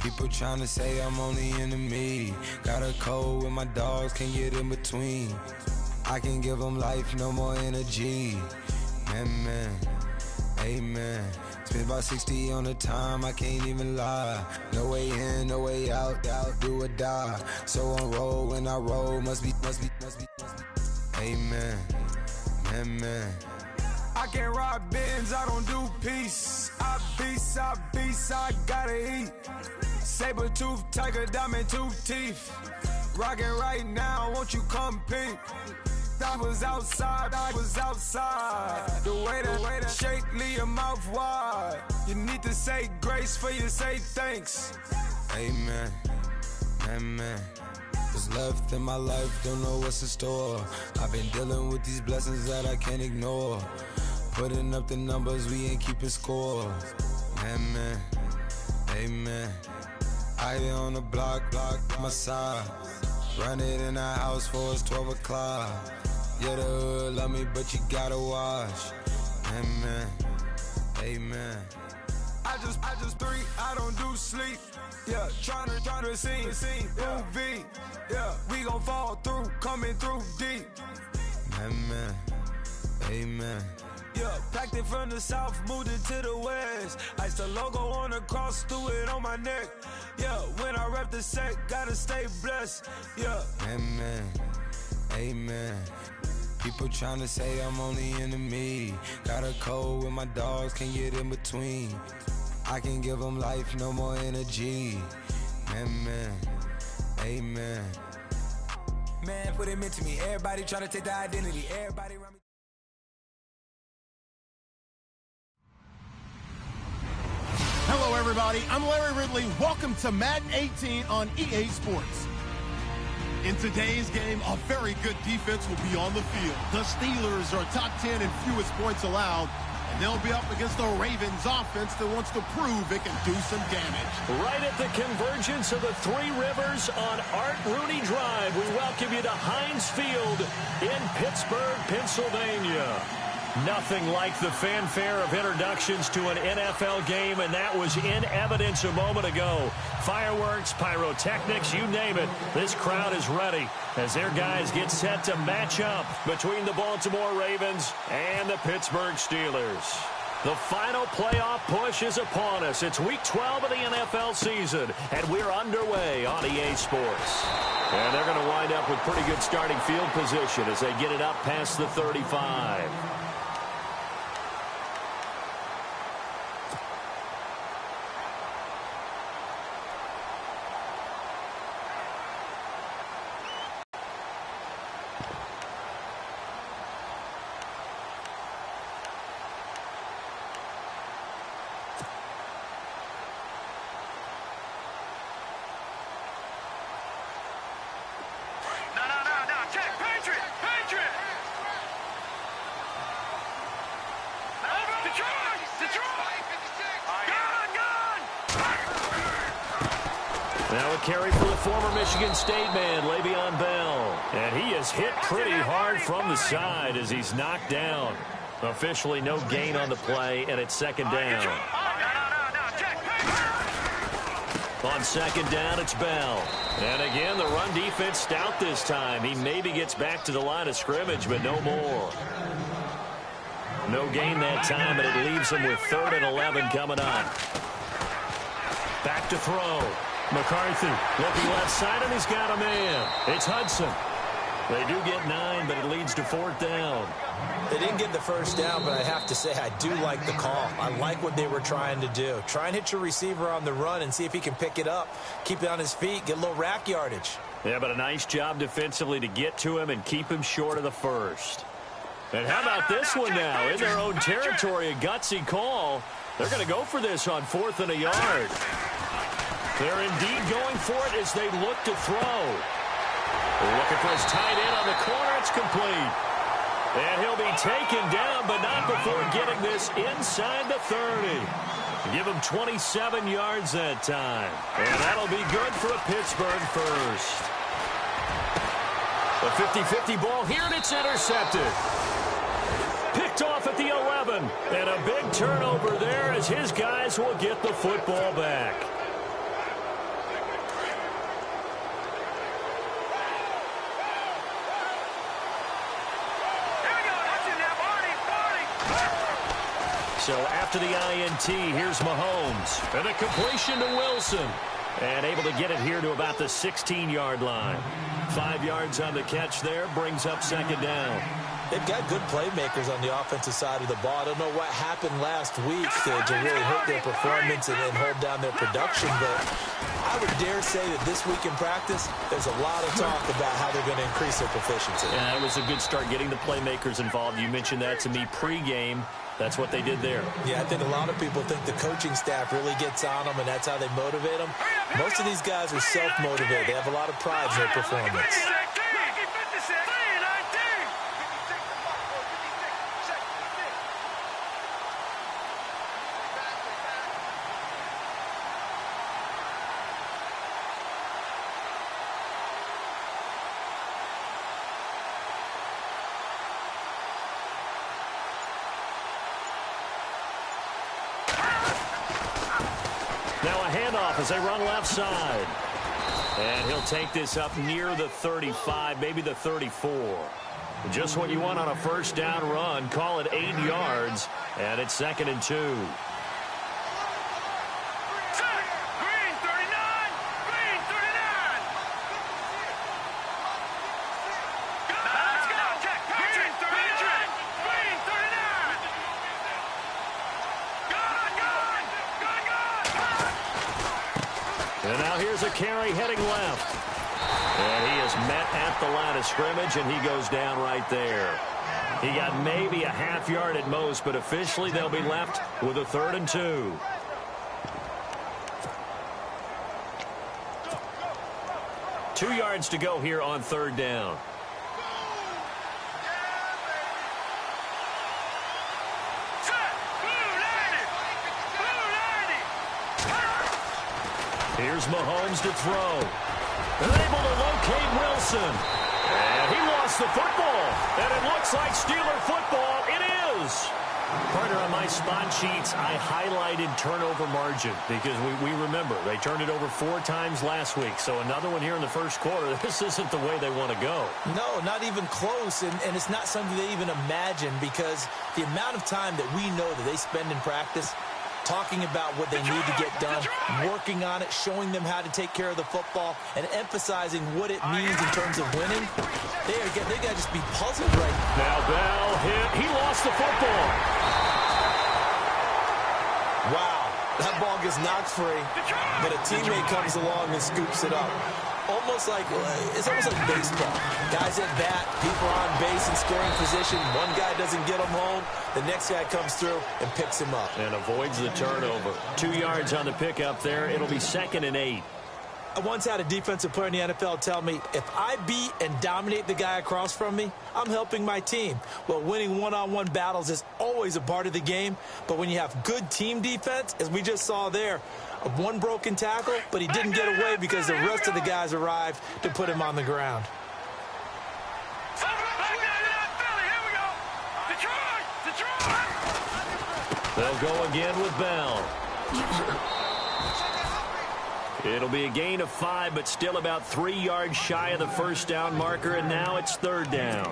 People tryna say I'm only into me. Got a code with my dogs, can't get in between. I can give them life, no more energy. Amen, amen. Spent about 60 on the time, I can't even lie. No way in, no way out, do or die. So on roll when I roll, must be. Amen, amen. I can't ride Benz, I don't do peace. I beast, I gotta eat. Saber tooth, tiger, diamond tooth teeth. Rockin' right now, won't you come peep? I was outside. The way that shake, leave your mouth wide. You need to say grace for you say thanks. Amen, amen. What's left in my life, don't know what's in store. I've been dealing with these blessings that I can't ignore. Putting up the numbers, we ain't keeping score. Amen, amen. I be on the block, my side. Run it in the house for it's 12 o'clock. Yeah, the hood love me, but you gotta watch. Amen, amen. I just three, I don't do sleep. Yeah, tryna see, UV. Yeah, we gon' fall through, coming through deep. Amen, amen. Yeah, packed it from the south, moved it to the west. Iced the logo on the cross, threw it on my neck. Yeah, when I rep the set, gotta stay blessed. Yeah. Amen, amen. People tryna say I'm only into me. Got a code with my dogs, can't get in between. I can give them life, no more energy. Amen, amen. Man, put him into me. Everybody tryna take the identity. Everybody around me. Hello, everybody. I'm Larry Ridley. Welcome to Madden 18 on EA Sports. In today's game, a very good defense will be on the field. The Steelers are top 10 in fewest points allowed, and they'll be up against the Ravens offense that wants to prove it can do some damage. Right at the convergence of the Three Rivers on Art Rooney Drive, we welcome you to Heinz Field in Pittsburgh, Pennsylvania. Nothing like the fanfare of introductions to an NFL game, and that was in evidence a moment ago. Fireworks, pyrotechnics, you name it. This crowd is ready as their guys get set to match up between the Baltimore Ravens and the Pittsburgh Steelers. The final playoff push is upon us. It's Week 12 of the NFL season, and we're underway on EA Sports. And they're going to wind up with pretty good starting field position as they get it up past the 35. Now a carry for the former Michigan State man, Le'Veon Bell. And he is hit pretty hard from the side as he's knocked down. Officially no gain on the play, and it's second down. On second down, it's Bell. And again, the run defense stout this time. He maybe gets back to the line of scrimmage, but no more. No gain that time, and it leaves him with 3rd and 11 coming up. Back to throw. McCarthy looking left side, and he's got a man. It's Hudson. They do get 9, but it leads to 4th down. They didn't get the first down, but I have to say I do like the call. I like what they were trying to do. Try and hit your receiver on the run and see if he can pick it up. Keep it on his feet, get a little rack yardage. Yeah, but a nice job defensively to get to him and keep him short of the first. And how about this one now? In their own territory, a gutsy call. They're going to go for this on 4th and a yard. They're indeed going for it as they look to throw. Looking for his tight end on the corner. It's complete. And he'll be taken down, but not before getting this inside the 30. Give him 27 yards that time. And that'll be good for a Pittsburgh first. A 50-50 ball here, and it's intercepted. Picked off at the 11. And a big turnover there as his guys will get the football back. So after the INT, here's Mahomes. And a completion to Wilson. And able to get it here to about the 16-yard line. 5 yards on the catch there, brings up second down. They've got good playmakers on the offensive side of the ball. I don't know what happened last week to really hurt their performance and hold down their production, but I would dare say that this week in practice, there's a lot of talk about how they're going to increase their proficiency. Yeah, it was a good start getting the playmakers involved. You mentioned that to me pregame. That's what they did there. Yeah, I think a lot of people think the coaching staff really gets on them, and that's how they motivate them. Most of these guys are self-motivated. They have a lot of pride in their performance. As they run left side. And he'll take this up near the 35, maybe the 34. Just what you want on a first down run. Call it 8 yards, and it's 2nd and 2. A carry heading left. And he is met at the line of scrimmage, and he goes down right there. He got maybe a half yard at most, but officially they'll be left with a 3rd and 2. Two yards to go here on 3rd down. Here's Mahomes to throw. They're able to locate Wilson. And he lost the football. And it looks like Steeler football. It is. Partner, on my spot sheets, I highlighted turnover margin because we remember they turned it over 4 times last week. So another one here in the first quarter. This isn't the way they want to go. No, not even close. And it's not something they even imagine because the amount of time that we know that they spend in practice talking about what they need to get done, working on it, showing them how to take care of the football, and emphasizing what it means in terms of winning. They got to just be puzzled right now. Now Bell hit. He lost the football. Wow. That ball gets knocked free, but a teammate comes along and scoops it up. It's almost like baseball. Guys at bat, people on base in scoring position. One guy doesn't get him home. The next guy comes through and picks him up. And avoids the turnover. 2 yards on the pickup there. It'll be 2nd and 8. I once had a defensive player in the NFL tell me, if I beat and dominate the guy across from me, I'm helping my team. Well, winning one-on-one battles is always a part of the game, but when you have good team defense, as we just saw there, one broken tackle, but he didn't get away because the rest of the guys arrived to put him on the ground. They'll go again with Bell. It'll be a gain of 5, but still about 3 yards shy of the first down marker, and now it's 3rd down.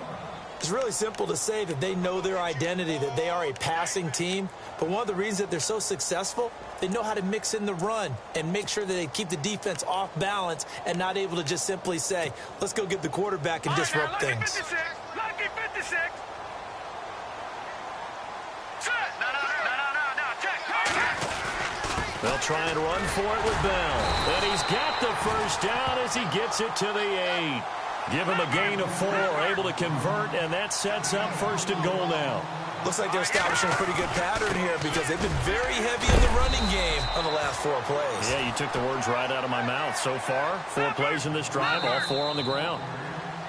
It's really simple to say that they know their identity, that they are a passing team. But one of the reasons that they're so successful, they know how to mix in the run and make sure that they keep the defense off balance and not able to just simply say, let's go get the quarterback and disrupt things. Lucky 56. They'll try and run for it with Bell. And he's got the first down as he gets it to the 8. Give him a gain of 4, able to convert, and that sets up 1st and goal now. Looks like they're establishing a pretty good pattern here because they've been very heavy in the running game on the last 4 plays. Yeah, you took the words right out of my mouth. So far, 4 plays in this drive, all 4 on the ground.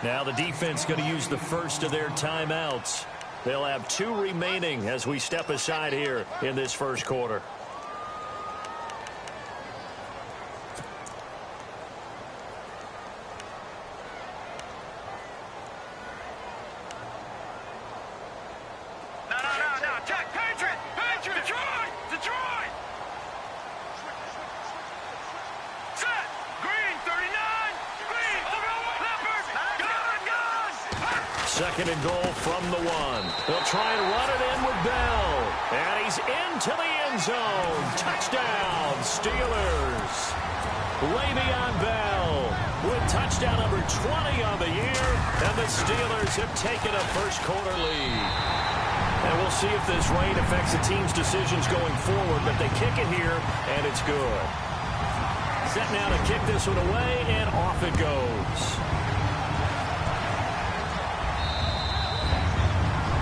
Now the defense going to use the first of their timeouts. They'll have 2 remaining as we step aside here in this first quarter. second and goal from the 1. They'll try and run it in with Bell. And he's into the end zone. Touchdown, Steelers. Le'Veon Bell with touchdown number 20 on the year. And the Steelers have taken a first-quarter lead. And we'll see if this rain affects the team's decisions going forward. But they kick it here, and it's good. Set now to kick this one away, and off it goes.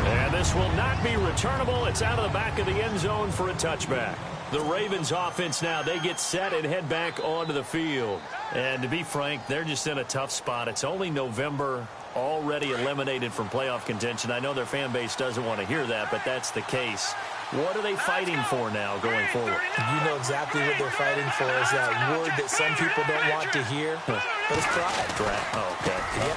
And this will not be returnable. It's out of the back of the end zone for a touchback. The Ravens offense now, they get set and head back onto the field. And to be frank, they're just in a tough spot. It's only November, already eliminated from playoff contention. I know their fan base doesn't want to hear that, but that's the case. What are they fighting for now going forward? You know exactly what they're fighting for is that word that some people don't want to hear, but it's pride. Draft. Oh, okay. Yeah.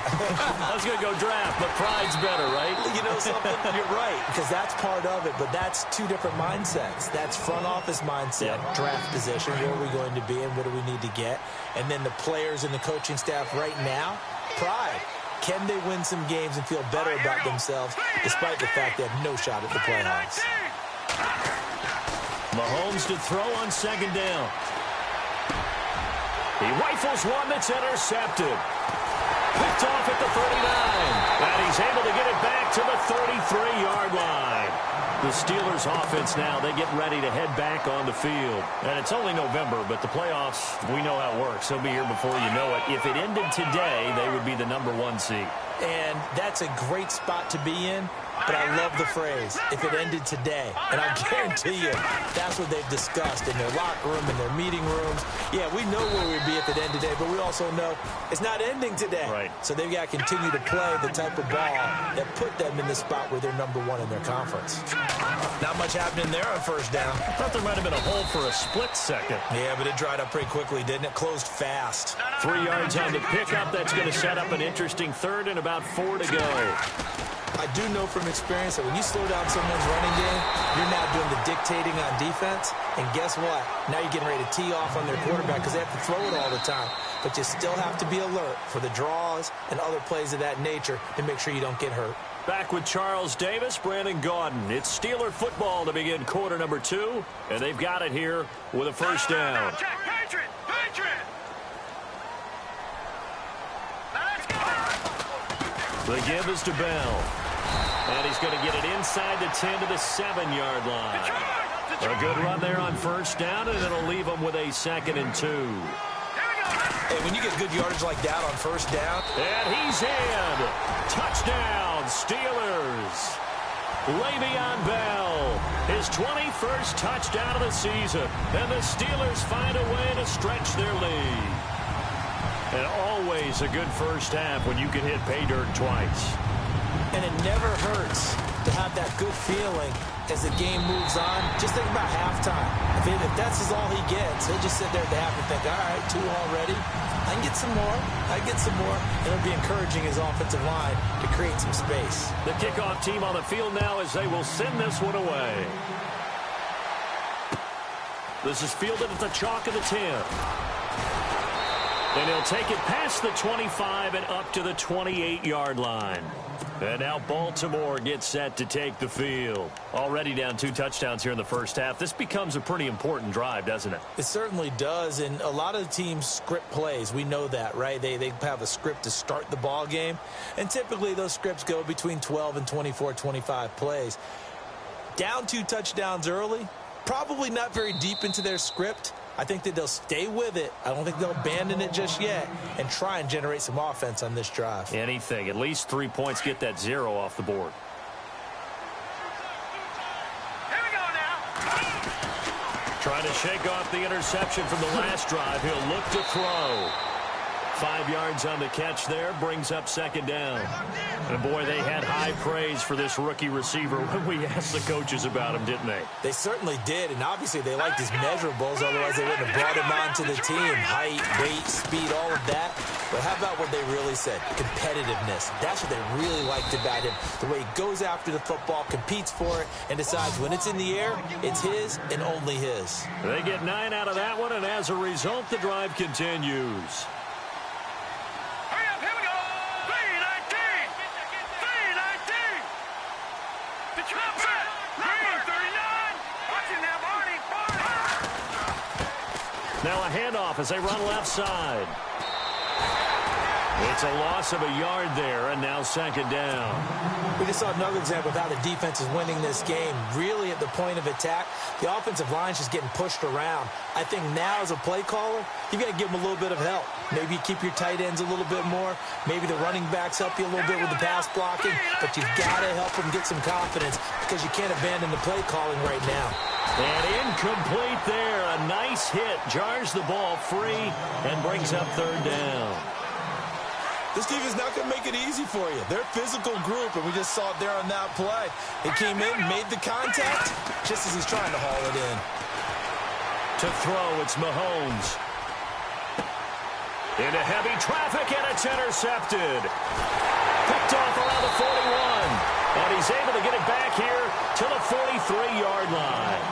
I was going to go draft, but pride's better, right? You know something? You're right, because that's part of it, but that's two different mindsets. That's front office mindset, draft position, where are we going to be and what do we need to get? And then the players and the coaching staff right now, pride. Can they win some games and feel better about themselves despite the fact they have no shot at the playoffs? Mahomes to throw on second down. He rifles one that's intercepted. Picked off at the 39. And he's able to get it back to the 33-yard line. The Steelers offense now, they get ready to head back on the field. And it's only November, but the playoffs, we know how it works. They'll be here before you know it. If it ended today, they would be the number 1 seed. And that's a great spot to be in. But I love the phrase, if it ended today. And I guarantee you, that's what they've discussed in their locker room, in their meeting rooms. Yeah, we know where we'd be if it ended today, but we also know it's not ending today. Right. So they've got to continue to play the type of ball that put them in the spot where they're number 1 in their conference. Not much happening there on first down. I thought there might have been a hole for a split second. Yeah, but it dried up pretty quickly, didn't it? Closed fast. 3 yards on the pickup. That's going to set up an interesting third and about 4 to go. I do know from experience that when you slow down someone's running game, you're now doing the dictating on defense. And guess what? Now you're getting ready to tee off on their quarterback because they have to throw it all the time. But you still have to be alert for the draws and other plays of that nature to make sure you don't get hurt. Back with Charles Davis, Brandon Gaudin. It's Steeler football to begin quarter number 2. And they've got it here with a first down. The give is to Bell. And he's going to get it inside the 10 to the 7-yard line. A good run there on first down, and it'll leave him with a 2nd and 2. Hey, when you get good yardage like that on first down. And he's in. Touchdown, Steelers. Le'Veon Bell, his 21st touchdown of the season. And the Steelers find a way to stretch their lead. And always a good first half when you can hit pay dirt twice. And it never hurts to have that good feeling as the game moves on. Just think about halftime. If that's all he gets, he'll just sit there at the half and think, all right, 2 already. I can get some more. I can get some more. And it'll be encouraging his offensive line to create some space. The kickoff team on the field now as they will send this one away. This is fielded at the chalk of the 10. And he'll take it past the 25 and up to the 28-yard line. And now Baltimore gets set to take the field. Already down 2 touchdowns here in the first half. This becomes a pretty important drive, doesn't it? It certainly does. And a lot of the teams script plays. We know that, right? They have a script to start the ball game. And typically those scripts go between 12 and 24, 25 plays. Down 2 touchdowns early. Probably not very deep into their script. I think that they'll stay with it. I don't think they'll abandon it just yet and try and generate some offense on this drive. Anything. At least 3 points. Get that 0 off the board. Here we go now. Trying to shake off the interception from the last drive. He'll look to throw. 5 yards on the catch there, brings up second down. And boy, they had high praise for this rookie receiver when we asked the coaches about him, didn't they? They certainly did, and obviously they liked his measurables, otherwise they wouldn't have brought him onto the team. Height, weight, speed, all of that. But how about what they really said? Competitiveness. That's what they really liked about him. The way he goes after the football, competes for it, and decides when it's in the air, it's his and only his. They get 9 out of that one, and as a result, the drive continues. Now a handoff as they run left side. It's a loss of a yard there, and now second down. We just saw another example of how the defense is winning this game. Really at the point of attack, the offensive line's just getting pushed around. I think now as a play caller, you've got to give them a little bit of help. Maybe you keep your tight ends a little bit more. Maybe the running backs help you a little bit with the pass blocking. But you've got to help them get some confidence because you can't abandon the play calling right now. And incomplete there. A nice hit. Jars the ball free and brings up third down. This defense is not going to make it easy for you. They're a physical group, and we just saw it there on that play. He came in, made the contact, just as he's trying to haul it in. To throw, it's Mahomes. Into heavy traffic, and it's intercepted. Picked off around the 41. And he's able to get it back here to the 43-yard line.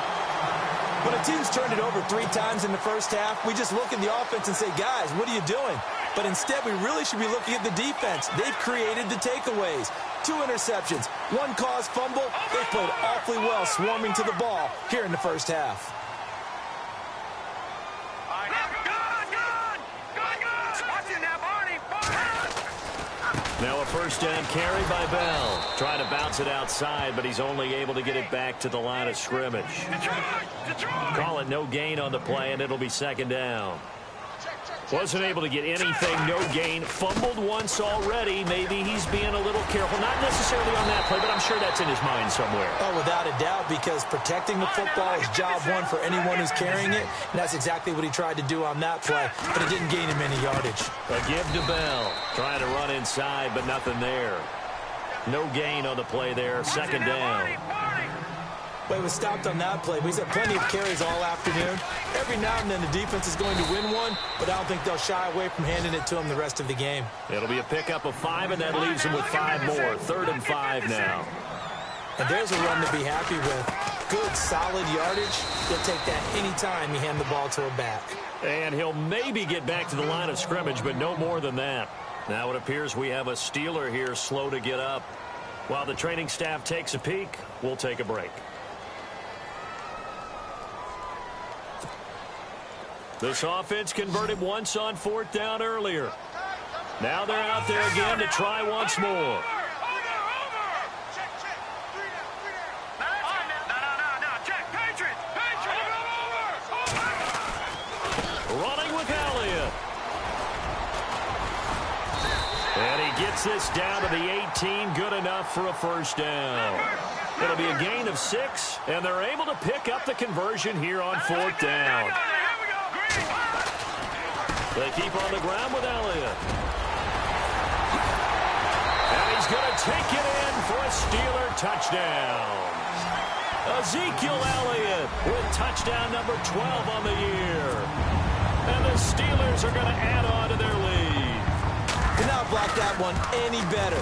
When a team's turned it over 3 times in the first half, we just look at the offense and say, guys, what are you doing? But instead, we really should be looking at the defense. They've created the takeaways. 2 interceptions, 1 caused fumble. They played awfully well swarming to the ball here in the first half. Now a first down carry by Bell. Trying to bounce it outside, but he's only able to get it back to the line of scrimmage. Call it no gain on the play, and it'll be second down. Wasn't able to get anything, no gain. Fumbled once already. Maybe he's being a little careful. Not necessarily on that play, but I'm sure that's in his mind somewhere. Oh, without a doubt, because protecting the football is job one for anyone who's carrying it, and that's exactly what he tried to do on that play, but it didn't gain him any yardage. A give to Bell. Trying to run inside, but nothing there. No gain on the play there. Second down. Well, it was stopped on that play. We've had plenty of carries all afternoon. Every now and then the defense is going to win one, but I don't think they'll shy away from handing it to them the rest of the game. It'll be a pickup of 5, and that leaves them with 5 more. 3rd and 5 now. And there's a run to be happy with. Good, solid yardage. He'll take that any time you hand the ball to a back. And he'll maybe get back to the line of scrimmage, but no more than that. Now it appears we have a Steeler here slow to get up. While the training staff takes a peek, we'll take a break. This offense converted once on 4th down earlier. Now they're out there again to try once more. Running with Elliott. And he gets this down to the 18, good enough for a first down. It'll be a gain of 6, and they're able to pick up the conversion here on 4th down. They keep on the ground with Elliott. And he's going to take it in for a Steeler touchdown. Ezekiel Elliott with touchdown number 12 on the year. And the Steelers are going to add on to their lead. Could not block that one any better.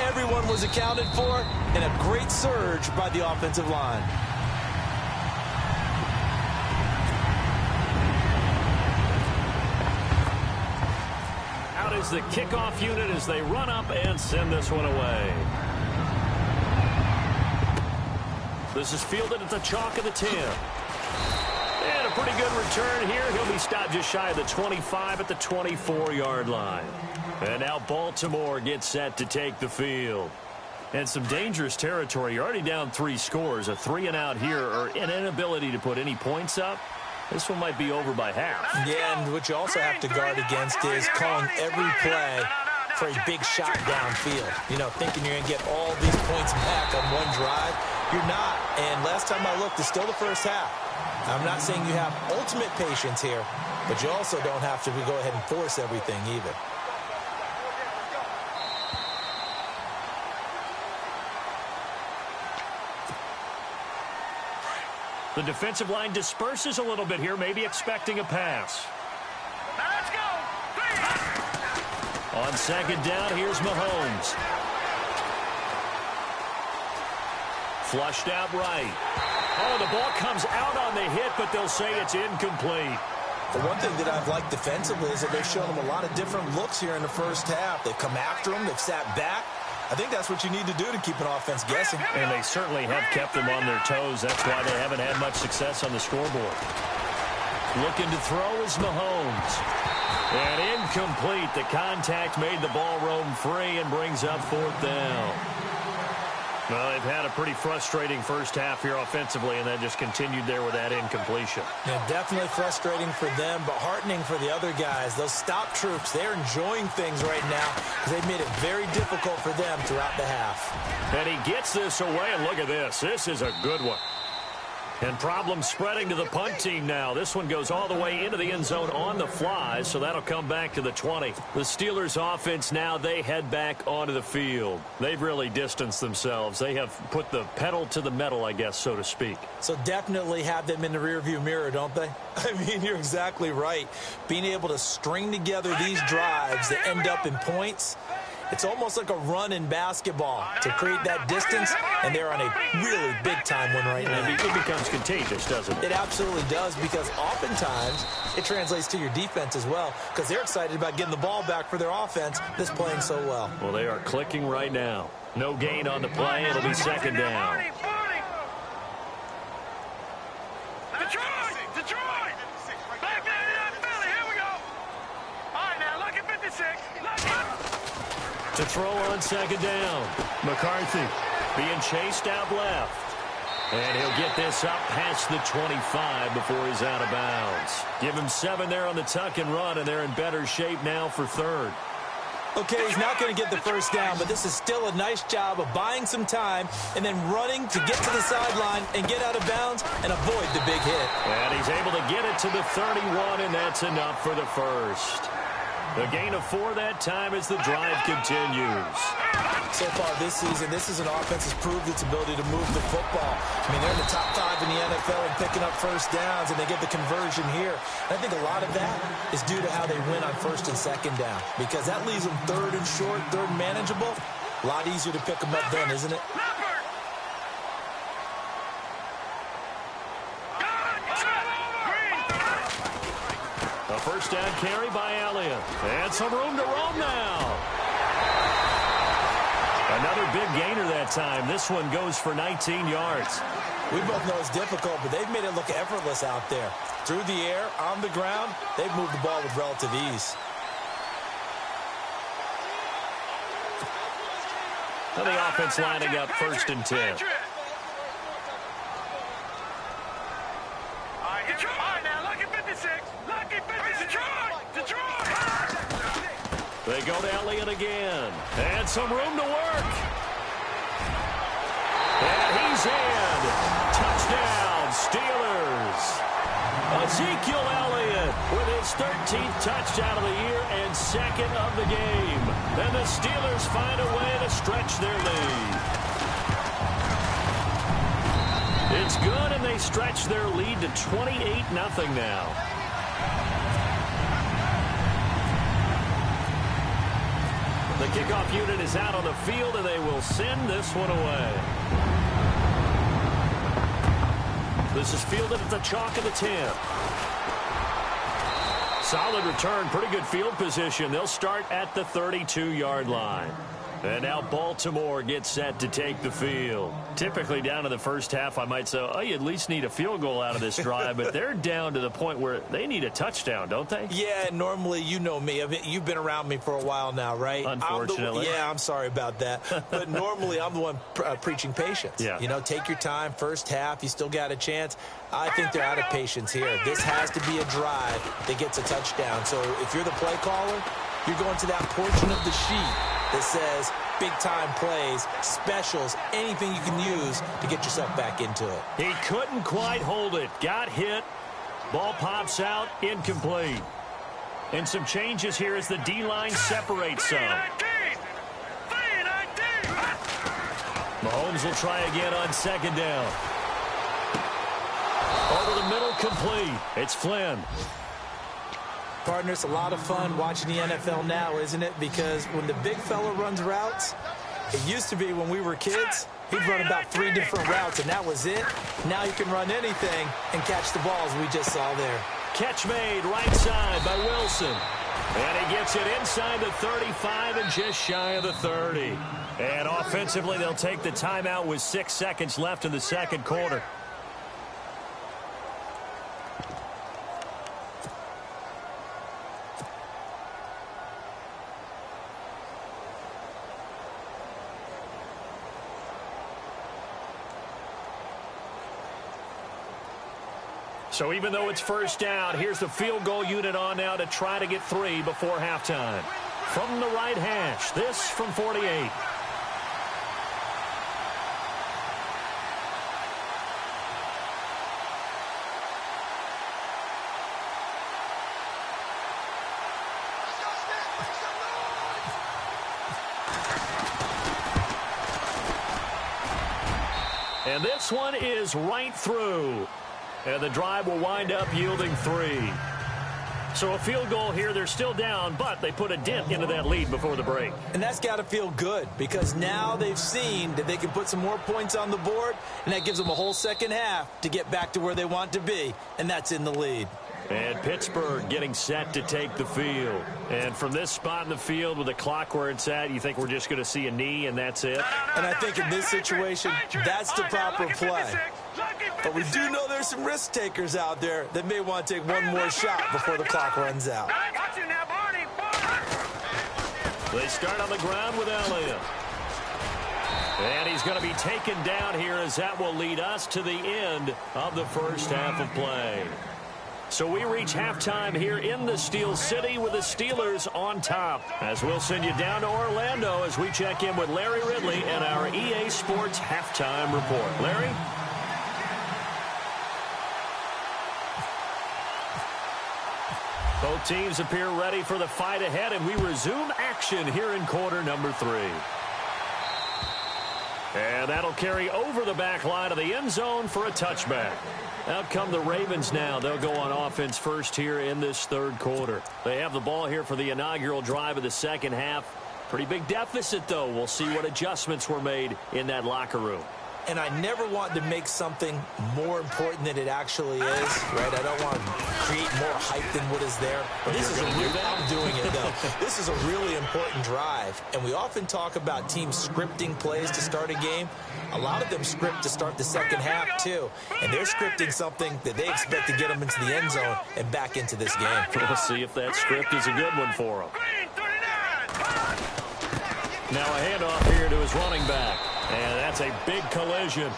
Everyone was accounted for, and a great surge by the offensive line. Out is the kickoff unit as they run up and send this one away. This is fielded at the chalk of the 10. And a pretty good return here. He'll be stopped just shy of the 25 at the 24-yard line. And now Baltimore gets set to take the field. And some dangerous territory. You're already down 3 scores. A 3-and-out here, or an inability to put any points up. This one might be over by half. Yeah, and what you also have to guard against is calling every play for a big shot downfield. You know, thinking you're going to get all these points back on one drive. You're not. And last time I looked, it's still the first half. I'm not saying you have ultimate patience here, but you also don't have to go ahead and force everything either. The defensive line disperses a little bit here, maybe expecting a pass. Let's go. On second down, here's Mahomes. Flushed out right. Oh, the ball comes out on the hit, but they'll say it's incomplete. The one thing that I've liked defensively is that they've shown them a lot of different looks here in the first half. They've come after them. They've sat back. I think that's what you need to do to keep an offense guessing. And they certainly have kept them on their toes. That's why they haven't had much success on the scoreboard. Looking to throw is Mahomes. And incomplete. The contact made the ball roam free and brings up 4th down. Well, they've had a pretty frustrating first half here offensively, and then just continued there with that incompletion. Yeah, definitely frustrating for them, but heartening for the other guys. Those stop troops, they're enjoying things right now because they've made it very difficult for them throughout the half. And he gets this away, and look at this. This is a good one. And problems spreading to the punt team now. This one goes all the way into the end zone on the fly, so that'll come back to the 20. The Steelers' offense now, they head back onto the field. They've really distanced themselves. They have put the pedal to the metal, I guess, so to speak. So definitely have them in the rearview mirror, don't they? I mean, you're exactly right. Being able to string together these drives that end up in points, it's almost like a run in basketball to create that distance, and they're on a really big-time one right now. It becomes contagious, doesn't it? It absolutely does, because oftentimes it translates to your defense as well, because they're excited about getting the ball back for their offense that's playing so well. Well, they are clicking right now. No gain on the play. It'll be 2nd down. Detroit! Back there, Philly, here we go! All right, now, look at 56. To throw on 2nd down. McCarthy being chased out left. And he'll get this up past the 25 before he's out of bounds. Give him 7 there on the tuck and run, and they're in better shape now for 3rd. Okay, he's not going to get the first down, but this is still a nice job of buying some time and then running to get to the sideline and get out of bounds and avoid the big hit. And he's able to get it to the 31, and that's enough for the first. A gain of 4 that time as the drive continues. So far this season, this is an offense that's proved its ability to move the football. I mean, they're in the top 5 in the NFL in picking up first downs, and they get the conversion here. And I think a lot of that is due to how they win on 1st and 2nd down, because that leaves them 3rd and short, 3rd manageable. A lot easier to pick them up then, isn't it? A first down carry by Elliott. And some room to roam now. Another big gainer that time. This one goes for 19 yards. We both know it's difficult, but they've made it look effortless out there. Through the air, on the ground, they've moved the ball with relative ease. Well, the offense lining up 1st and 10. They go to Elliott again. And some room to work. And he's in. Touchdown, Steelers. Ezekiel Elliott with his 13th touchdown of the year and 2nd of the game. And the Steelers find a way to stretch their lead. It's good, and they stretch their lead to 28-0 now. The kickoff unit is out on the field, and they will send this one away. This is fielded at the chalk of the 10. Solid return, pretty good field position. They'll start at the 32-yard line. And now Baltimore gets set to take the field. Typically down to the first half, I might say, oh, you at least need a field goal out of this drive. But they're down to the point where they need a touchdown, don't they? Yeah, normally, you know me. I mean, you've been around me for a while now, right? Unfortunately. I'm sorry about that. But normally, I'm the one preaching patience. Yeah. You know, take your time. First half, you still got a chance. I think they're out of patience here. This has to be a drive that gets a touchdown. So if you're the play caller, you're going to that portion of the sheet that says big-time plays, specials, anything you can use to get yourself back into it. He couldn't quite hold it. Got hit. Ball pops out. Incomplete. And some changes here as the D-line separates some. Mahomes will try again on 2nd down. Over the middle, complete. It's Flynn. Partner, it's a lot of fun watching the NFL now, isn't it? Because when the big fella runs routes, it used to be when we were kids, he'd run about 3 different routes, and that was it. Now you can run anything and catch the balls we just saw there. Catch made right side by Wilson. And he gets it inside the 35 and just shy of the 30. And offensively, they'll take the timeout with 6 seconds left in the second quarter. So even though it's first down, here's the field goal unit on now to try to get 3 before halftime. From the right hash, this from 48. And this one is right through. And the drive will wind up yielding 3. So a field goal here, they're still down, but they put a dent into that lead before the break. And that's got to feel good because now they've seen that they can put some more points on the board, and that gives them a whole second half to get back to where they want to be, and that's in the lead. And Pittsburgh getting set to take the field. And from this spot in the field with the clock where it's at, you think we're just going to see a knee and that's it? And I think in this situation, that's the proper play. But we do know there's some risk takers out there that may want to take one more shot before the clock runs out. They start on the ground with Elliott. And he's going to be taken down here as that will lead us to the end of the first half of play. So we reach halftime here in the Steel City with the Steelers on top. As we'll send you down to Orlando as we check in with Larry Ridley and our EA Sports Halftime Report. Larry? Both teams appear ready for the fight ahead, and we resume action here in quarter number 3. And that'll carry over the back line of the end zone for a touchback. Out come the Ravens now. They'll go on offense first here in this third quarter. They have the ball here for the inaugural drive of the second half. Pretty big deficit, though. We'll see what adjustments were made in that locker room. And I never want to make something more important than it actually is, right? I don't want to create more hype than what is there. But this is I'm doing it, though. This is a really important drive. And we often talk about teams scripting plays to start a game. A lot of them script to start the second half, too. And they're scripting something that they expect to get them into the end zone and back into this game. We'll see if that script is a good one for them. Now a handoff here to his running back. And that's a big collision.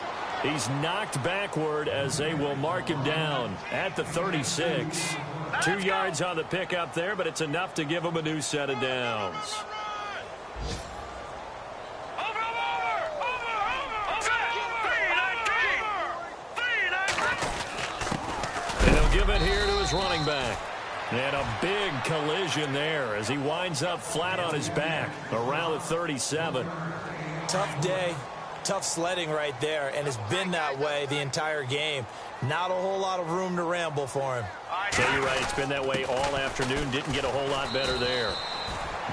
He's knocked backward as they will mark him down at the 36. 2 yards on the pickup there, but it's enough to give him a new set of downs. And he'll give it here to his running back. And a big collision there as he winds up flat on his back around the 37. Tough day, tough sledding right there, and it's been that way the entire game. Not a whole lot of room to ramble for him. So you're right, it's been that way all afternoon. Didn't get a whole lot better there.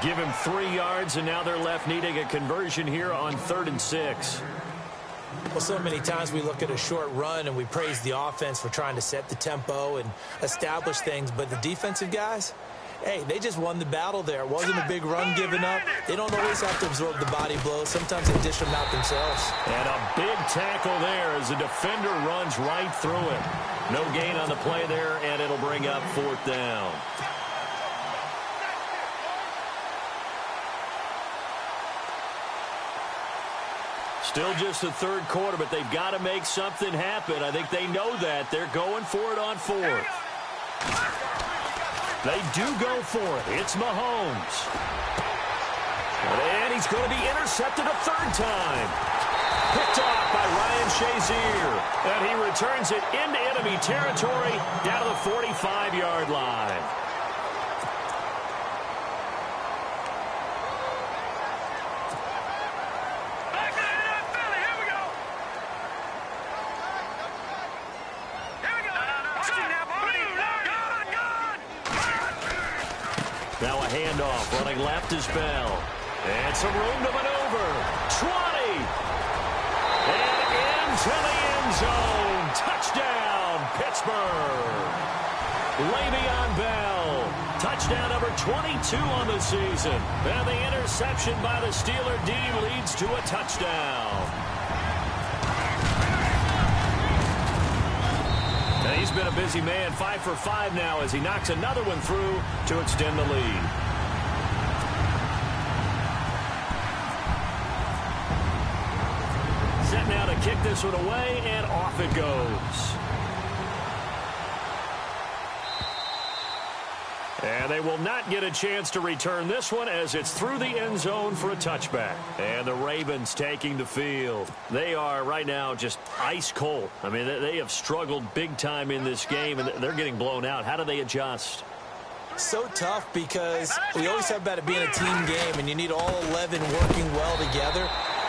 Give him 3 yards, and now they're left needing a conversion here on 3rd and 6. Well, so many times we look at a short run and we praise the offense for trying to set the tempo and establish things, but the defensive guys, hey, they just won the battle there. It wasn't a big run given up. They don't always have to absorb the body blows. Sometimes they dish them out themselves. And a big tackle there as the defender runs right through it. No gain on the play there, and it'll bring up 4th down. Still just the third quarter, but they've got to make something happen. I think they know that. They're going for it on 4th. They do go for it. It's Mahomes. And he's going to be intercepted a 3rd time. Picked off by Ryan Shazier. And he returns it into enemy territory down to the 45-yard line. Now a handoff, running left is Bell. And some room to maneuver. 20. And into the end zone. Touchdown, Pittsburgh. Le'Veon Bell. Touchdown number 22 on the season. And the interception by the Steeler D leads to a touchdown. And he's been a busy man, 5 for 5 now as he knocks another one through to extend the lead. Set now to kick this one away, and off it goes. And they will not get a chance to return this one as it's through the end zone for a touchback. And the Ravens taking the field. They are right now just ice cold. I mean, they have struggled big time in this game, and they're getting blown out. How do they adjust? So tough because we always talk about it being a team game, and you need all 11 working well together.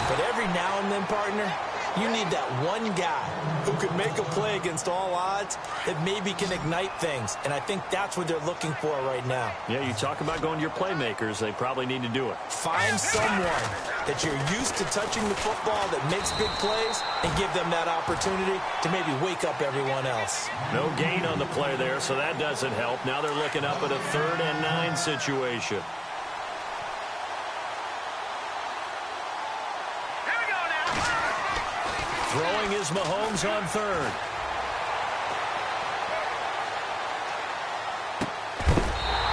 But every now and then, partner, you need that one guy who can make a play against all odds that maybe can ignite things. And I think that's what they're looking for right now. Yeah, you talk about going to your playmakers. They probably need to do it. Find someone that you're used to touching the football that makes big plays and give them that opportunity to maybe wake up everyone else. No gain on the play there, so that doesn't help. Now they're looking up at a 3rd and 9 situation. Throwing is Mahomes on 3rd.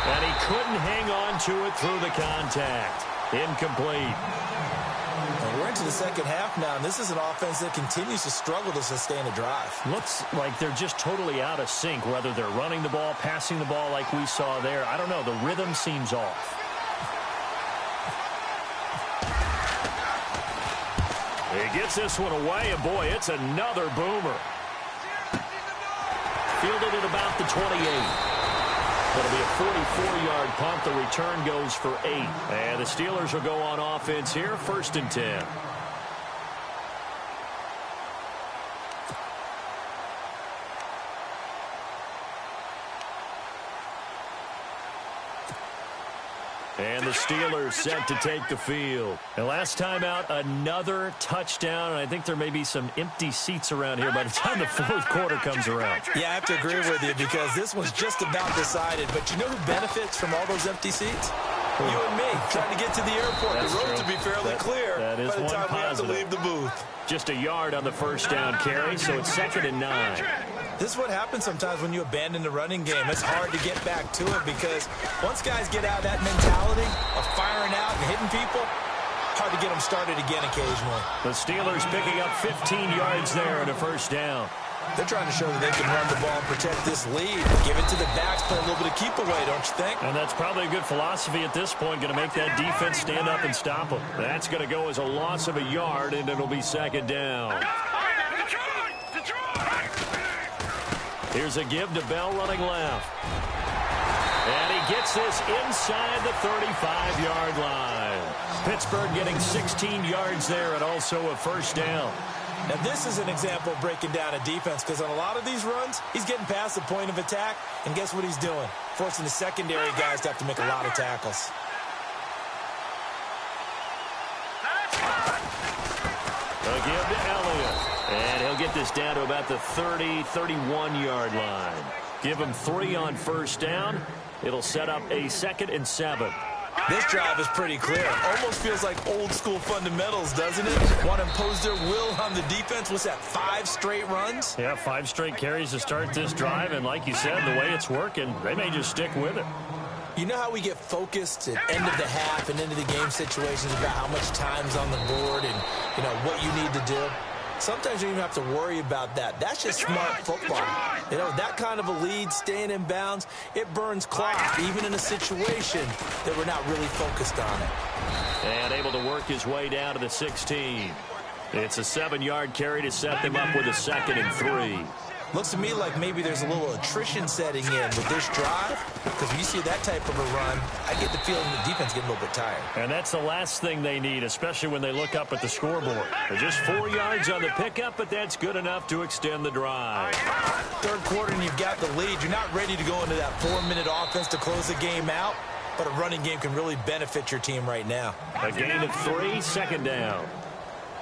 And he couldn't hang on to it through the contact. Incomplete. And we're into the second half now, and this is an offense that continues to struggle to sustain a drive. Looks like they're just totally out of sync, whether they're running the ball, passing the ball like we saw there. I don't know. The rhythm seems off. He gets this one away, and boy, it's another boomer. Fielded at about the 28. It'll be a 44-yard punt. The return goes for 8. And the Steelers will go on offense here, 1st and 10. And the Steelers set to take the field. And last time out, another touchdown. And I think there may be some empty seats around here by the time the 4th quarter comes around. Yeah, I have to agree with you because this one's just about decided. But you know who benefits from all those empty seats? You and me, trying to get to the airport. That's the road true. to be fairly clear that is by the one time we have to positive. leave the booth. Just a yard on the 1st down carry, so it's 2nd and 9. This is what happens sometimes when you abandon the running game. It's hard to get back to it because once guys get out of that mentality of firing out and hitting people, hard to get them started again occasionally. The Steelers picking up 15 yards there and a 1st down. They're trying to show that they can run the ball and protect this lead. Give it to the backs, play a little bit of keep away, don't you think? And that's probably a good philosophy at this point, going to make that defense stand up and stop them. That's going to go as a loss of a yard, and it'll be 2nd down. Here's a give to Bell running left. And he gets this inside the 35-yard line. Pittsburgh getting 16 yards there and also a 1st down. Now, this is an example of breaking down a defense because on a lot of these runs, he's getting past the point of attack, and guess what he's doing? Forcing the secondary guys to have to make a lot of tackles. A give to Elliott. And he'll get this down to about the 30, 31-yard line. Give him 3 on 1st down. It'll set up a 2nd and 7. This drive is pretty clear. Almost feels like old-school fundamentals, doesn't it? Want to impose their will on the defense. What's that, 5 straight runs? Yeah, 5 straight carries to start this drive. And like you said, the way it's working, they may just stick with it. You know how we get focused at end of the half and into the game situations about how much time's on the board and, you know, what you need to do? Sometimes you don't even have to worry about that. That's just smart football. You know, that kind of a lead, staying in bounds, it burns clock, even in a situation that we're not really focused on it. And able to work his way down to the 16. It's a 7-yard carry to set them up with a 2nd and 3. Looks to me like maybe there's a little attrition setting in with this drive, because when you see that type of a run, I get the feeling the defense getting a little bit tired. And that's the last thing they need, especially when they look up at the scoreboard. They're just 4 yards on the pickup, but that's good enough to extend the drive. 3rd quarter and you've got the lead. You're not ready to go into that 4-minute offense to close the game out, but a running game can really benefit your team right now. A gain of 3, 2nd down.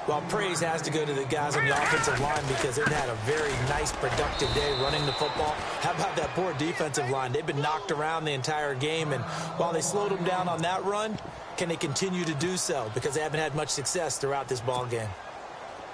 Well, praise has to go to the guys on the offensive line because they've had a very nice, productive day running the football. How about that poor defensive line? They've been knocked around the entire game, and while they slowed them down on that run, can they continue to do so? Because they haven't had much success throughout this ball game.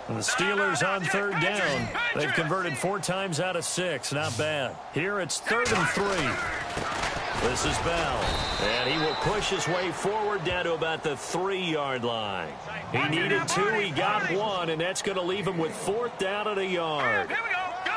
And the Steelers on 3rd down. They've converted 4 times out of 6. Not bad. Here it's 3rd and 3. This is Bell. And he will push his way forward down to about the 3-yard line. He needed 2. He got 1, and that's going to leave him with 4th down and a yard. Here we go. Gone.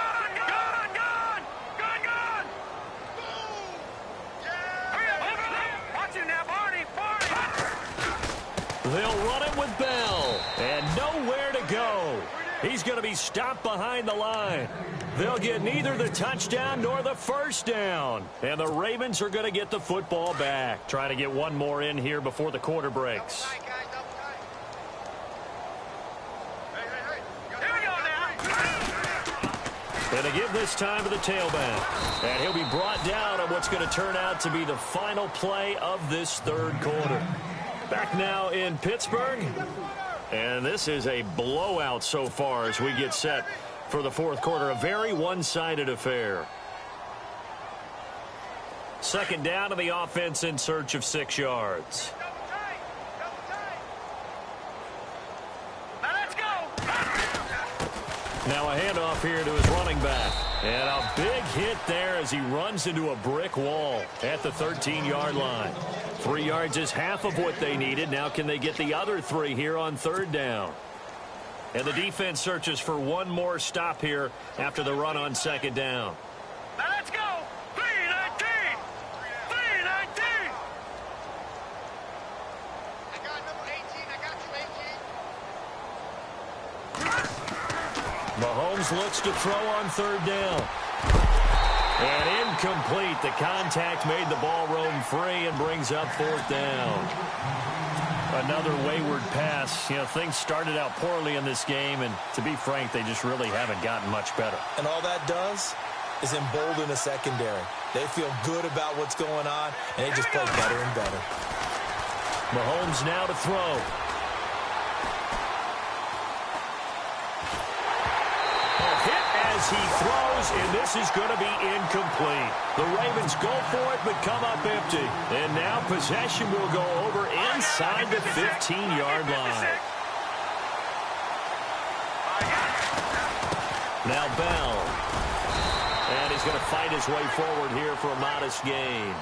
They'll run it with Bell. And nowhere to go. He's going to be stopped behind the line. They'll get neither the touchdown nor the first down. And the Ravens are going to get the football back. Trying to get one more in here before the quarter breaks. And they give this time to the tailback. And he'll be brought down on what's going to turn out to be the final play of this third quarter. Back now in Pittsburgh. And this is a blowout so far as we get set for the fourth quarter. A very one-sided affair. Second down to the offense in search of 6 yards. Now a handoff here to his running back. And a big hit there as he runs into a brick wall at the 13-yard line. 3 yards is half of what they needed. Now can they get the other 3 here on third down? And the defense searches for one more stop here after the run on second down. Now let's go. 319. 319. I got number 18. I got you, 18. Mahomes looks to throw on third down. And incomplete. The contact made the ball roam free and brings up fourth down. Another wayward pass. You know, things started out poorly in this game, and to be frank, they just really haven't gotten much better. And all that does is embolden the secondary. They feel good about what's going on, and they just play better and better. Mahomes now to throw. He throws, and this is going to be incomplete. The Ravens go for it, but come up empty. And now possession will go over inside the 15-yard line. Now Bell. And he's going to fight his way forward here for a modest gain.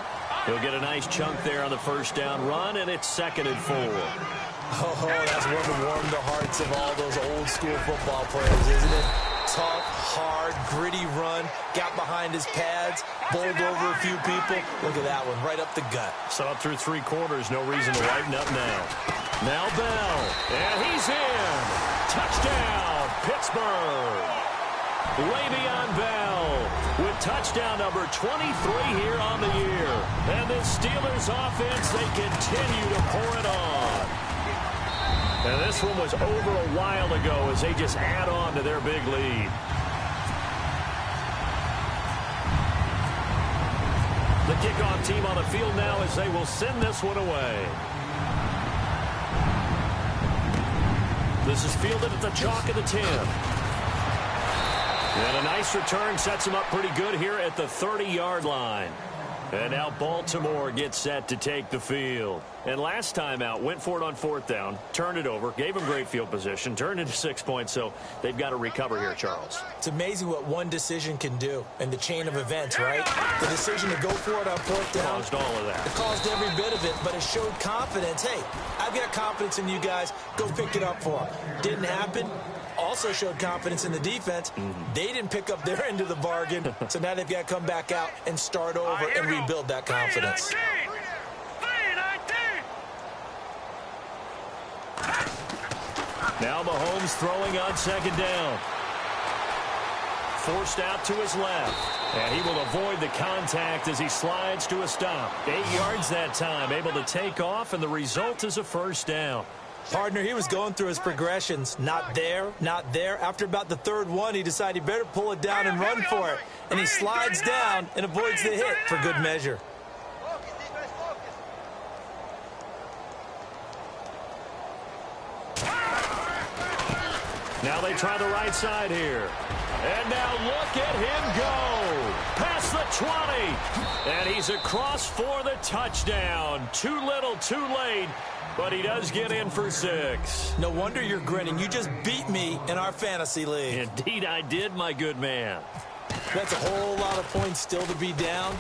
He'll get a nice chunk there on the first down run, and it's 2nd and 4. Oh, that's one to warm the hearts of all those old-school football players, isn't it? Tough, hard, gritty run, got behind his pads, bowled over a few people. Look at that one, right up the gut. So up through 3 quarters, no reason to lighten up now. Now Bell, and he's in. Touchdown, Pittsburgh. Le'Veon Bell with touchdown number 23 here on the year. And this Steelers offense, they continue to pour it on. And this one was over a while ago as they just add on to their big lead. The kickoff team on the field now as they will send this one away. This is fielded at the chalk of the 10. And a nice return sets him up pretty good here at the 30-yard line. And now Baltimore gets set to take the field. And last time out, went for it on fourth down, turned it over, gave them great field position, turned into 6 points, so they've got to recover here, Charles. It's amazing what one decision can do in the chain of events, right? The decision to go for it on fourth down. Caused all of that. It caused every bit of it, but it showed confidence. Hey, I've got confidence in you guys. Go pick it up for them. Didn't happen. Also showed confidence in the defense. They didn't pick up their end of the bargain, so now they've got to come back out and start over and rebuild that confidence. Now Mahomes throwing on second down. Forced out to his left. And he will avoid the contact as he slides to a stop. 8 yards that time, able to take off, and the result is a first down. Partner, he was going through his progressions. Not there, not there. After about the third one, he decided he better pull it down and run for it. And he slides down and avoids the hit for good measure. Now they try the right side here. And now look at him go. Past the 20. And he's across for the touchdown. Too little, too late. But he does get in for 6. No wonder you're grinning. You just beat me in our fantasy league. Indeed I did, my good man. That's a whole lot of points still to be down.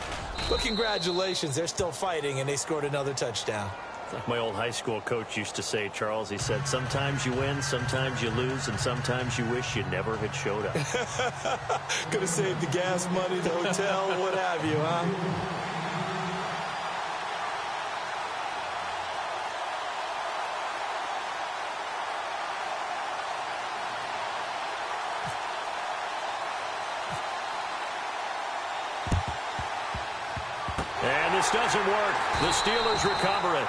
But congratulations, they're still fighting, and they scored another touchdown. Like my old high school coach used to say, Charles, he said, sometimes you win, sometimes you lose, and sometimes you wish you never had showed up. Could have saved the gas money, the hotel, what have you, huh? And this doesn't work. The Steelers recover it.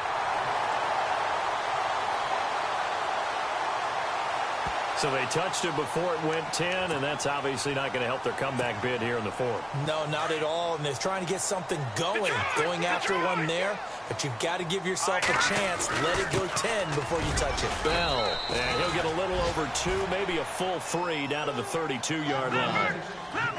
So they touched it before it went 10, and that's obviously not going to help their comeback bid here in the fourth. No, not at all, and they're trying to get something going after one there, but you've got to give yourself a chance. Let it go 10 before you touch it. Bell, and he'll get a little over 2, maybe a full 3 down to the 32-yard line.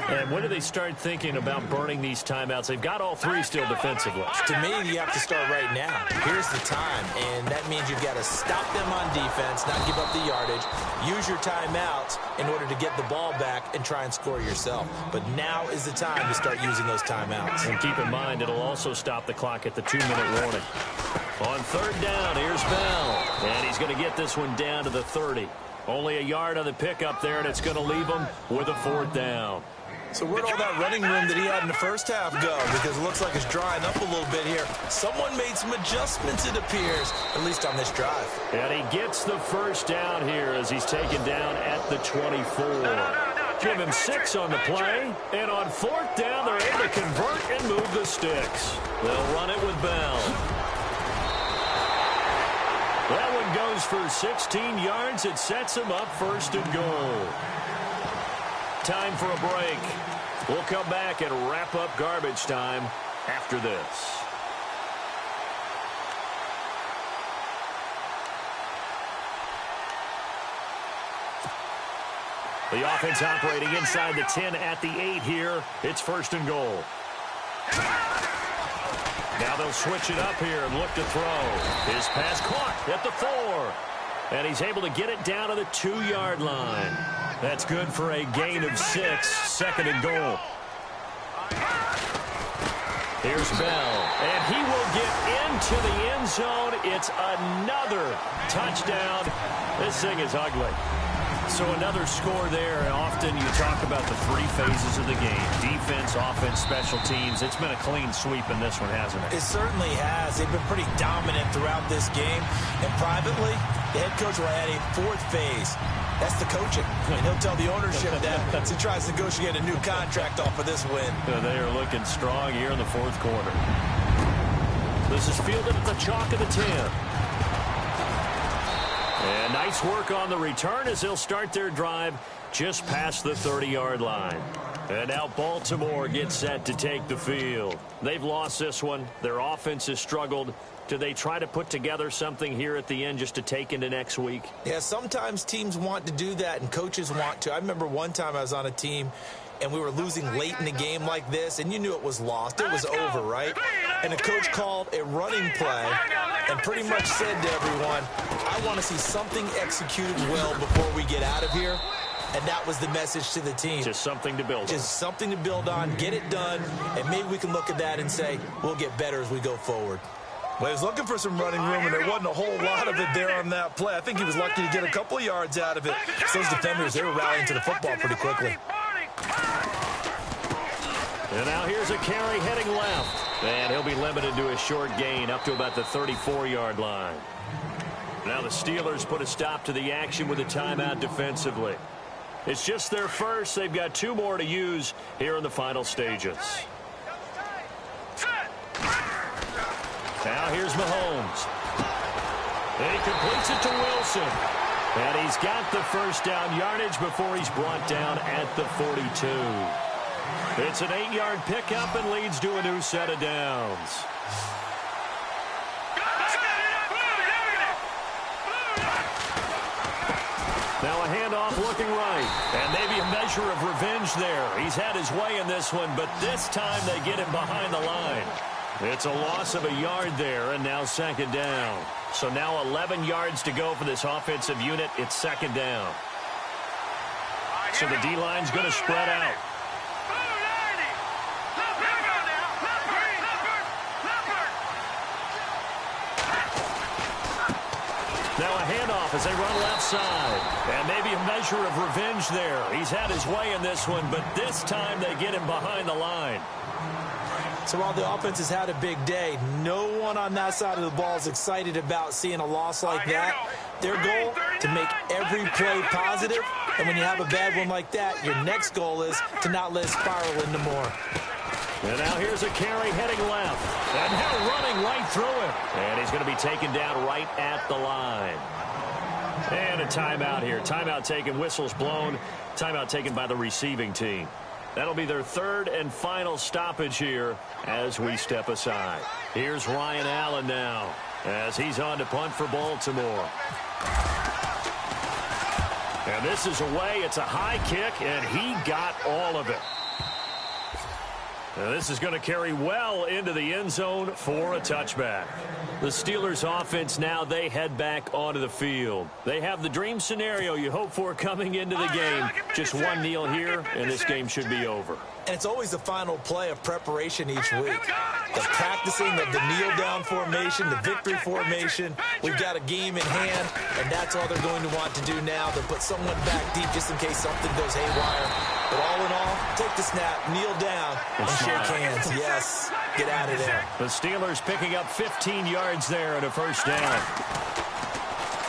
And when do they start thinking about burning these timeouts? They've got all 3 still defensively. To me, you have to start right now. Here's the time, and that means you've got to stop them on defense, not give up the yardage, use your timeouts in order to get the ball back and try and score yourself. But now is the time to start using those timeouts. And keep in mind, it'll also stop the clock at the 2-minute warning. On 3rd down, here's Bell. And he's going to get this one down to the 30. Only a yard on the pickup there, and it's going to leave him with a 4th down. So where'd all that running room that he had in the first half go? Because it looks like it's drying up a little bit here. Someone made some adjustments, it appears, at least on this drive. And he gets the 1st down here as he's taken down at the 24. Give him 6 on the play. And on 4th down, they're able to convert and move the sticks. They'll run it with Bell. That one goes for 16 yards. It sets him up 1st and goal. Time for a break. We'll come back and wrap up garbage time after this. The offense operating inside the 10 at the 8 here. It's 1st and goal. Now they'll switch it up here and look to throw. His pass caught at the 4. And he's able to get it down to the 2-yard line. That's good for a gain of 6, 2nd and goal. Here's Bell, and he will get into the end zone. It's another touchdown. This thing is ugly. So another score there, and often you talk about the 3 phases of the game. Defense, offense, special teams. It's been a clean sweep in this one, hasn't it? It certainly has. They've been pretty dominant throughout this game. And privately, the head coach will add a 4th phase. That's the coaching. And he'll tell the ownership that as he tries to negotiate a new contract off of this win. They are looking strong here in the 4th quarter. This is fielded at the chalk of the 10. And nice work on the return as they'll start their drive just past the 30-yard line. And now Baltimore gets set to take the field. They've lost this one. Their offense has struggled. Do they try to put together something here at the end just to take into next week? Yeah, sometimes teams want to do that and coaches want to. I remember one time I was on a team and we were losing late in the game like this, and you knew it was lost. It was over, right? And the coach called a running play and pretty much said to everyone, I want to see something executed well before we get out of here. And that was the message to the team. Just something to build on. Just something to build on, get it done, and maybe we can look at that and say, we'll get better as we go forward. Well, he was looking for some running room, and there wasn't a whole lot of it there on that play. I think he was lucky to get a couple of yards out of it. Those defenders, they were rallying to the football pretty quickly. And now here's a carry heading left. And he'll be limited to a short gain up to about the 34-yard line. Now the Steelers put a stop to the action with a timeout defensively. It's just their first. They've got 2 more to use here in the final stages. Now here's Mahomes. And he completes it to Wilson. And he's got the 1st down yardage before he's brought down at the 42. It's an 8-yard pickup and leads to a new set of downs. Now a handoff looking right. And maybe a measure of revenge there. He's had his way in this one, but this time they get him behind the line. It's a loss of a yard there, and now 2nd down. So now 11 yards to go for this offensive unit. It's 2nd down. So the D-line's going to spread out. Now a handoff as they run left side. And maybe a measure of revenge there. He's had his way in this one, but this time they get him behind the line. So while the offense has had a big day, no one on that side of the ball is excited about seeing a loss like that. Their goal, to make every play positive. And when you have a bad one like that, your next goal is to not let it spiral into more. And now here's a carry heading left. And now running right through him. And he's going to be taken down right at the line. And a timeout here. Timeout taken, whistles blown. Timeout taken by the receiving team. That'll be their third and final stoppage here as we step aside. Here's Ryan Allen now as he's on to punt for Baltimore. And this is away. It's a high kick, and he got all of it. Now this is going to carry well into the end zone for a touchback. The Steelers offense now, they head back onto the field. They have the dream scenario you hope for coming into the game. Just one kneel here, and this game should be over. And it's always the final play of preparation each week. The practicing of the kneel-down formation, the victory formation. We've got a game in hand, and that's all they're going to want to do now. They'll put someone back deep just in case something goes haywire. But all in all, take the snap, kneel down, and shake hands. Yes, get out of there. The Steelers picking up 15 yards there at a first down.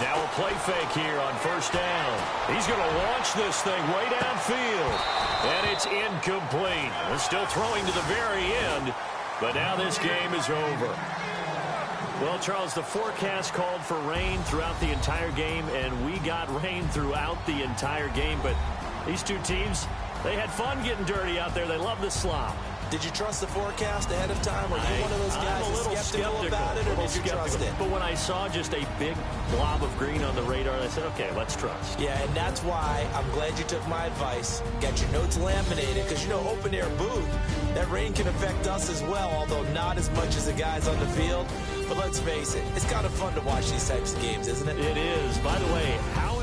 Now a play fake here on first down. He's going to launch this thing way downfield. And it's incomplete. They're still throwing to the very end. But now this game is over. Well, Charles, the forecast called for rain throughout the entire game, and we got rain throughout the entire game. But these two teams, they had fun getting dirty out there. They love the slop. Did you trust the forecast ahead of time? Were you one of those guys that's skeptical about it, or did you trust it? But when I saw just a big blob of green on the radar, I said, okay, let's trust. Yeah, and that's why I'm glad you took my advice. Got your notes laminated, because, you know, open-air booth, that rain can affect us as well, although not as much as the guys on the field. But let's face it, it's kind of fun to watch these types of games, isn't it? It is. By the way, how